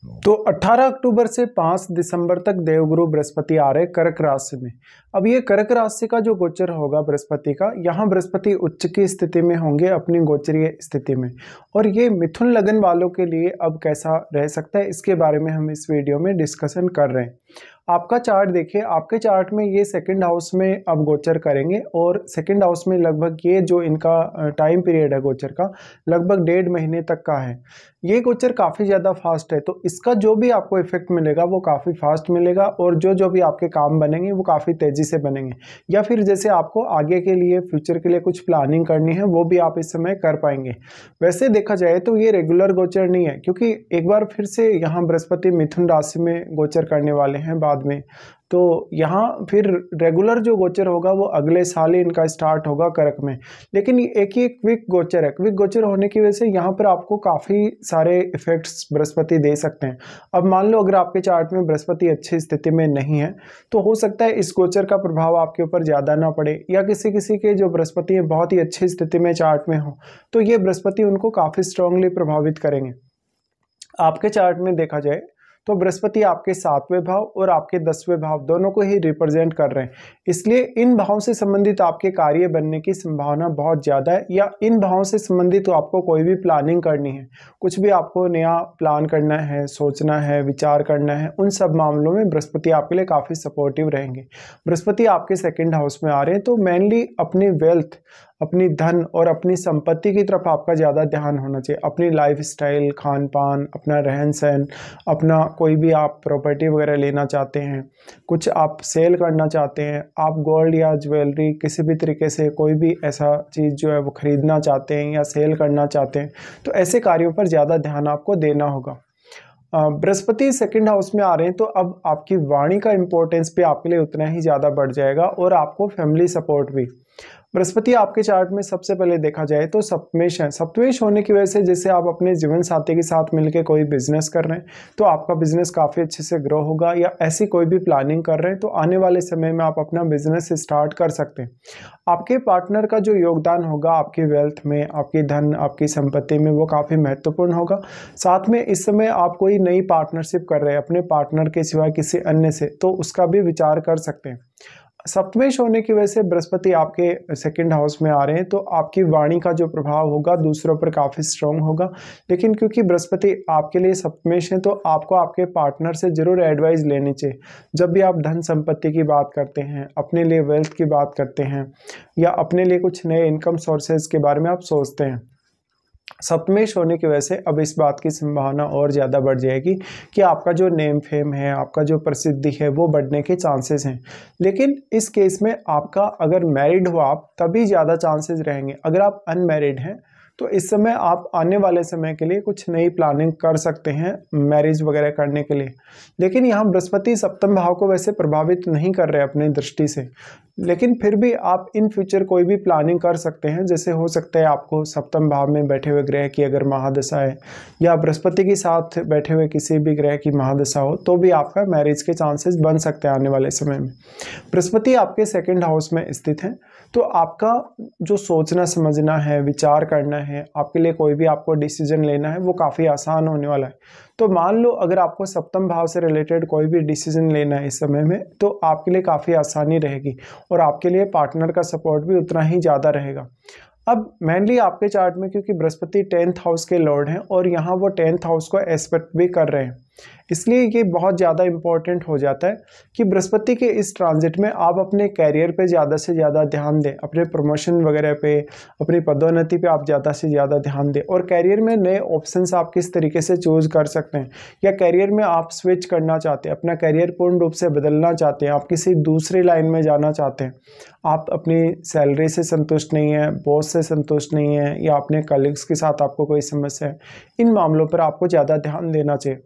तो 18 अक्टूबर से 5 दिसंबर तक देवगुरु बृहस्पति आ रहे कर्क राशि में। अब ये कर्क राशि का जो गोचर होगा बृहस्पति का, यहाँ बृहस्पति उच्च की स्थिति में होंगे अपनी गोचरीय स्थिति में, और ये मिथुन लगन वालों के लिए अब कैसा रह सकता है इसके बारे में हम इस वीडियो में डिस्कशन कर रहे हैं। आपका चार्ट देखिए, आपके चार्ट में ये सेकंड हाउस में अब गोचर करेंगे, और सेकंड हाउस में लगभग ये जो इनका टाइम पीरियड है गोचर का, लगभग 1.5 महीने तक का है। ये गोचर काफ़ी ज़्यादा फास्ट है, तो इसका जो भी आपको इफेक्ट मिलेगा वो काफ़ी फास्ट मिलेगा, और जो भी आपके काम बनेंगे वो काफ़ी तेज़ी से बनेंगे, या फिर जैसे आपको आगे के लिए फ्यूचर के लिए कुछ प्लानिंग करनी है वो भी आप इस समय कर पाएंगे। वैसे देखा जाए तो ये रेगुलर गोचर नहीं है, क्योंकि एक बार फिर से यहाँ बृहस्पति मिथुन राशि में गोचर करने वाले हैं बाद में, तो यहाँ फिर रेगुलर जो गोचर होगा वो अगले साल ही इनका स्टार्ट होगा कर्क में। लेकिन एक ही क्विक गोचर है, क्विक गोचर होने की वजह से यहाँ पर आपको काफ़ी सारे इफेक्ट्स बृहस्पति दे सकते हैं। अब मान लो अगर आपके चार्ट में बृहस्पति अच्छी स्थिति में नहीं है, तो हो सकता है इस गोचर का प्रभाव आपके ऊपर ज़्यादा ना पड़े, या किसी किसी के जो बृहस्पति है बहुत ही अच्छी स्थिति में चार्ट में हो, तो ये बृहस्पति उनको काफ़ी स्ट्रांगली प्रभावित करेंगे। आपके चार्ट में देखा जाए तो बृहस्पति आपके 7वें भाव और आपके 10वें भाव दोनों को ही रिप्रेजेंट कर रहे हैं, इसलिए इन भावों से संबंधित आपके कार्य बनने की संभावना बहुत ज़्यादा है, या इन भावों से संबंधित तो आपको कोई भी प्लानिंग करनी है, कुछ भी आपको नया प्लान करना है, सोचना है, विचार करना है, उन सब मामलों में बृहस्पति आपके लिए काफ़ी सपोर्टिव रहेंगे। बृहस्पति आपके सेकेंड हाउस में आ रहे हैं, तो मेनली अपनी वेल्थ, अपनी धन और अपनी संपत्ति की तरफ आपका ज़्यादा ध्यान होना चाहिए। अपनी लाइफ स्टाइल, खान पान, अपना रहन सहन, अपना कोई भी आप प्रॉपर्टी वगैरह लेना चाहते हैं, कुछ आप सेल करना चाहते हैं, आप गोल्ड या ज्वेलरी किसी भी तरीके से कोई भी ऐसा चीज़ जो है वो खरीदना चाहते हैं या सेल करना चाहते हैं, तो ऐसे कार्यों पर ज़्यादा ध्यान आपको देना होगा। बृहस्पति सेकंड हाउस में आ रहे हैं, तो अब आपकी वाणी का इंपॉर्टेंस भी आपके लिए उतना ही ज़्यादा बढ़ जाएगा, और आपको फैमिली सपोर्ट भी। बृहस्पति आपके चार्ट में सबसे पहले देखा जाए तो सप्तमेश है। सप्तमेश होने की वजह से जैसे आप अपने जीवन साथी के साथ मिलकर कोई बिजनेस कर रहे हैं, तो आपका बिजनेस काफ़ी अच्छे से ग्रो होगा, या ऐसी कोई भी प्लानिंग कर रहे हैं तो आने वाले समय में आप अपना बिजनेस स्टार्ट कर सकते हैं। आपके पार्टनर का जो योगदान होगा आपकी वेल्थ में, आपकी धन, आपकी संपत्ति में, वो काफ़ी महत्वपूर्ण होगा। साथ में इस समय आप कोई नई पार्टनरशिप कर रहे हैं अपने पार्टनर के सिवाय किसी अन्य से, तो उसका भी विचार कर सकते हैं। सप्तमेश होने की वजह से बृहस्पति आपके सेकंड हाउस में आ रहे हैं, तो आपकी वाणी का जो प्रभाव होगा दूसरों पर काफ़ी स्ट्रांग होगा। लेकिन क्योंकि बृहस्पति आपके लिए सप्तमेश है, तो आपको आपके पार्टनर से जरूर एडवाइस लेनी चाहिए। जब भी आप धन संपत्ति की बात करते हैं, अपने लिए वेल्थ की बात करते हैं, या अपने लिए कुछ नए इनकम सोर्सेज के बारे में आप सोचते हैं, सप्तमेश होने की वजह से अब इस बात की संभावना और ज़्यादा बढ़ जाएगी कि आपका जो नेम फेम है, आपका जो प्रसिद्धि है, वो बढ़ने के चांसेस हैं। लेकिन इस केस में आपका अगर मैरिड हो आप, तभी ज़्यादा चांसेस रहेंगे। अगर आप अनमैरिड हैं तो इस समय आप आने वाले समय के लिए कुछ नई प्लानिंग कर सकते हैं मैरिज वगैरह करने के लिए। लेकिन यहाँ बृहस्पति सप्तम भाव को वैसे प्रभावित नहीं कर रहे अपनी दृष्टि से, लेकिन फिर भी आप इन फ्यूचर कोई भी प्लानिंग कर सकते हैं। जैसे हो सकता है आपको सप्तम भाव में बैठे हुए ग्रह की अगर महादशा है, या बृहस्पति के साथ बैठे हुए किसी भी ग्रह की महादशा हो, तो भी आपका मैरिज के चांसेस बन सकते हैं आने वाले समय में। बृहस्पति आपके सेकंड हाउस में स्थित है, तो आपका जो सोचना समझना है, विचार करना है, आपके लिए कोई भी आपको डिसीजन लेना है, वो काफ़ी आसान होने वाला है। तो मान लो अगर आपको सप्तम भाव से रिलेटेड कोई भी डिसीजन लेना है इस समय में, तो आपके लिए काफ़ी आसानी रहेगी, और आपके लिए पार्टनर का सपोर्ट भी उतना ही ज़्यादा रहेगा। अब मेनली आपके चार्ट में क्योंकि बृहस्पति 10th हाउस के लॉर्ड हैं, और यहाँ वो 10th हाउस को एस्पेक्ट भी कर रहे हैं, इसलिए ये बहुत ज़्यादा इंपॉर्टेंट हो जाता है कि बृहस्पति के इस ट्रांजिट में आप अपने कैरियर पे ज़्यादा से ज़्यादा ध्यान दें, अपने प्रमोशन वगैरह पे, अपनी पदोन्नति पे आप ज़्यादा से ज़्यादा ध्यान दें, और कैरियर में नए ऑप्शंस आप किस तरीके से चूज कर सकते हैं, या कैरियर में आप स्विच करना चाहते हैं, अपना कैरियर पूर्ण रूप से बदलना चाहते हैं, आप किसी दूसरी लाइन में जाना चाहते हैं, आप अपनी सैलरी से संतुष्ट नहीं है, बॉस से संतुष्ट नहीं है, या अपने कलीग्स के साथ आपको कोई समस्या है, इन मामलों पर आपको ज़्यादा ध्यान देना चाहिए।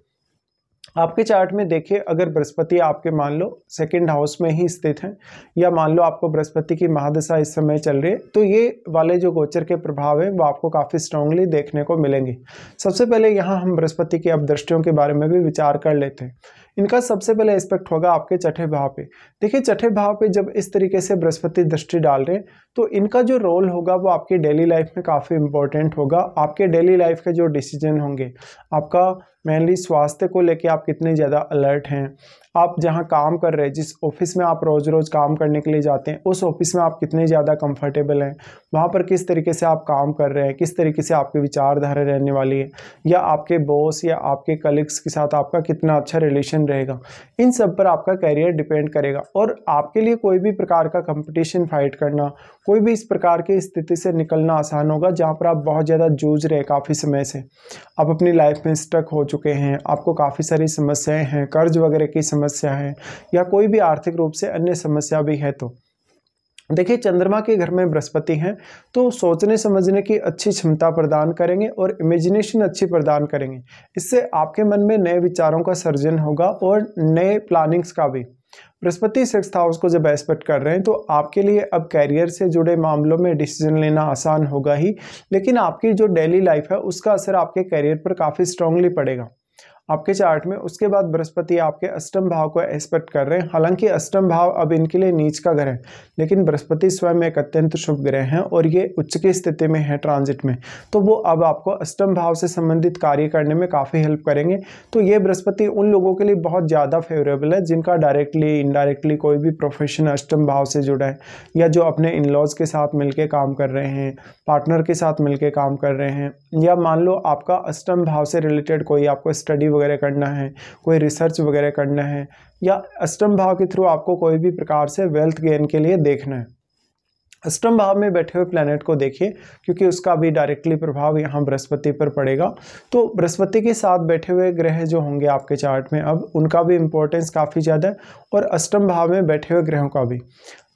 आपके चार्ट में देखिए, अगर बृहस्पति आपके मान लो सेकंड हाउस में ही स्थित है, या मान लो आपको बृहस्पति की महादशा इस समय चल रही है, तो ये वाले जो गोचर के प्रभाव है वो आपको काफ़ी स्ट्रांगली देखने को मिलेंगे। सबसे पहले यहाँ हम बृहस्पति की अपदृष्टियों के बारे में भी विचार कर लेते हैं। इनका सबसे पहले एस्पेक्ट होगा आपके छठे भाव पे। देखिए छठे भाव पे जब इस तरीके से बृहस्पति दृष्टि डाल रहे हैं तो इनका जो रोल होगा वो आपकी डेली लाइफ में काफ़ी इंपॉर्टेंट होगा। आपके डेली लाइफ के जो डिसीजन होंगे, आपका मेनली स्वास्थ्य को लेके आप कितने ज़्यादा अलर्ट हैं, आप जहां काम कर रहे हैं, जिस ऑफिस में आप रोज़ रोज़ काम करने के लिए जाते हैं, उस ऑफिस में आप कितने ज़्यादा कंफर्टेबल हैं, वहां पर किस तरीके से आप काम कर रहे हैं, किस तरीके से आपकी विचारधारा रहने वाली है, या आपके बॉस या आपके कलीग्स के साथ आपका कितना अच्छा रिलेशन रहेगा, इन सब पर आपका करियर डिपेंड करेगा। और आपके लिए कोई भी प्रकार का कंपटीशन फाइट करना, कोई भी इस प्रकार की स्थिति से निकलना आसान होगा जहाँ पर आप बहुत ज़्यादा जूझ रहे काफ़ी समय से, आप अपनी लाइफ में स्टक हो चुके हैं, आपको काफ़ी सारी समस्याएं हैं, कर्ज वगैरह की समस्या है, या कोई भी आर्थिक रूप से अन्य समस्या भी है। तो देखिए चंद्रमा के घर में बृहस्पति हैं तो सोचने समझने की अच्छी क्षमता प्रदान करेंगे और इमेजिनेशन अच्छी प्रदान करेंगे। इससे आपके मन में नए विचारों का सर्जन होगा और नए प्लानिंग्स का भी। बृहस्पति सिक्स्थ हाउस को जब एस्पेक्ट कर रहे हैं तो आपके लिए अब कैरियर से जुड़े मामलों में डिसीजन लेना आसान होगा ही, लेकिन आपकी जो डेली लाइफ है उसका असर आपके कैरियर पर काफ़ी स्ट्रांगली पड़ेगा आपके चार्ट में। उसके बाद बृहस्पति आपके अष्टम भाव को एस्पेक्ट कर रहे हैं। हालांकि अष्टम भाव अब इनके लिए नीच का घर है, लेकिन बृहस्पति स्वयं एक अत्यंत शुभ ग्रह हैं और ये उच्च की स्थिति में है ट्रांजिट में, तो वो अब आपको अष्टम भाव से संबंधित कार्य करने में काफ़ी हेल्प करेंगे। तो ये बृहस्पति उन लोगों के लिए बहुत ज़्यादा फेवरेबल है जिनका डायरेक्टली इनडायरेक्टली कोई भी प्रोफेशन अष्टम भाव से जुड़ा है, या जो अपने इन लॉज के साथ मिलकर काम कर रहे हैं, पार्टनर के साथ मिलकर काम कर रहे हैं, या मान लो आपका अष्टम भाव से रिलेटेड कोई आपको स्टडी वगैरह करना है, कोई रिसर्च वगैरह करना है, या अष्टम भाव के थ्रू आपको कोई भी प्रकार से वेल्थ गेन के लिए देखना है। अष्टम भाव में बैठे हुए प्लैनेट को देखिए, क्योंकि उसका भी डायरेक्टली प्रभाव यहाँ बृहस्पति पर पड़ेगा। तो बृहस्पति के साथ बैठे हुए ग्रह जो होंगे आपके चार्ट में अब उनका भी इंपॉर्टेंस काफ़ी ज़्यादा है, और अष्टम भाव में बैठे हुए ग्रहों का भी।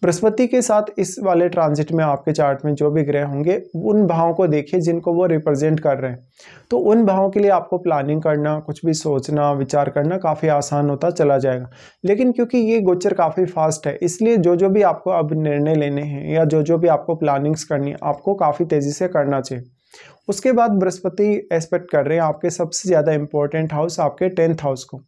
बृहस्पति के साथ इस वाले ट्रांजिट में आपके चार्ट में जो भी ग्रह होंगे उन भावों को देखिए जिनको वो रिप्रेजेंट कर रहे हैं। तो उन भावों के लिए आपको प्लानिंग करना, कुछ भी सोचना, विचार करना काफ़ी आसान होता चला जाएगा। लेकिन क्योंकि ये गोचर काफ़ी फास्ट है, इसलिए जो भी आपको अब निर्णय लेने हैं या जो भी आपको प्लानिंग्स करनी है, आपको काफ़ी तेज़ी से करना चाहिए। उसके बाद बृहस्पति एस्पेक्ट कर रहे हैं आपके सबसे ज़्यादा इंपॉर्टेंट हाउस, आपके 10th हाउस को।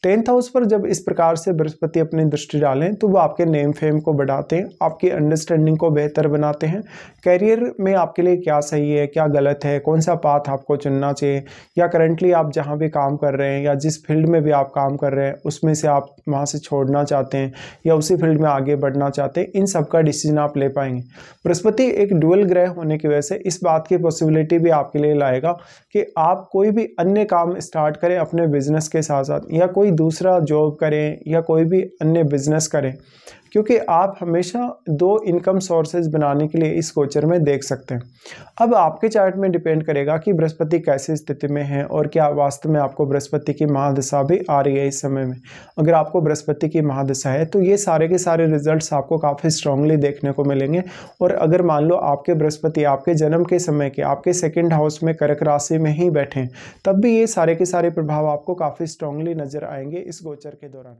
10th हाउस पर जब इस प्रकार से बृहस्पति अपनी दृष्टि डालें तो वो आपके नेम फेम को बढ़ाते हैं, आपकी अंडरस्टैंडिंग को बेहतर बनाते हैं। कैरियर में आपके लिए क्या सही है, क्या गलत है, कौन सा पाथ आपको चुनना चाहिए, या करंटली आप जहाँ भी काम कर रहे हैं या जिस फील्ड में भी आप काम कर रहे हैं उसमें से आप वहाँ से छोड़ना चाहते हैं या उसी फील्ड में आगे बढ़ना चाहते हैं, इन सब का डिसीजन आप ले पाएंगे। बृहस्पति एक डुअल ग्रह होने की वजह से इस बात की पॉसिबिलिटी भी आपके लिए लाएगा कि आप कोई भी अन्य काम स्टार्ट करें अपने बिजनेस के साथ साथ, या कोई दूसरा जॉब करें या कोई भी अन्य बिजनेस करें, क्योंकि आप हमेशा दो इनकम सोर्सेज बनाने के लिए इस गोचर में देख सकते हैं। अब आपके चार्ट में डिपेंड करेगा कि बृहस्पति कैसी स्थिति में है और क्या वास्तव में आपको बृहस्पति की महादशा भी आ रही है इस समय में। अगर आपको बृहस्पति की महादशा है तो ये सारे के सारे रिजल्ट्स आपको काफ़ी स्ट्रांगली देखने को मिलेंगे। और अगर मान लो आपके बृहस्पति आपके जन्म के समय के आपके 2nd हाउस में कर्क राशि में ही बैठे तब भी ये सारे के सारे प्रभाव आपको काफ़ी स्ट्रांगली नजर आएंगे इस गोचर के दौरान।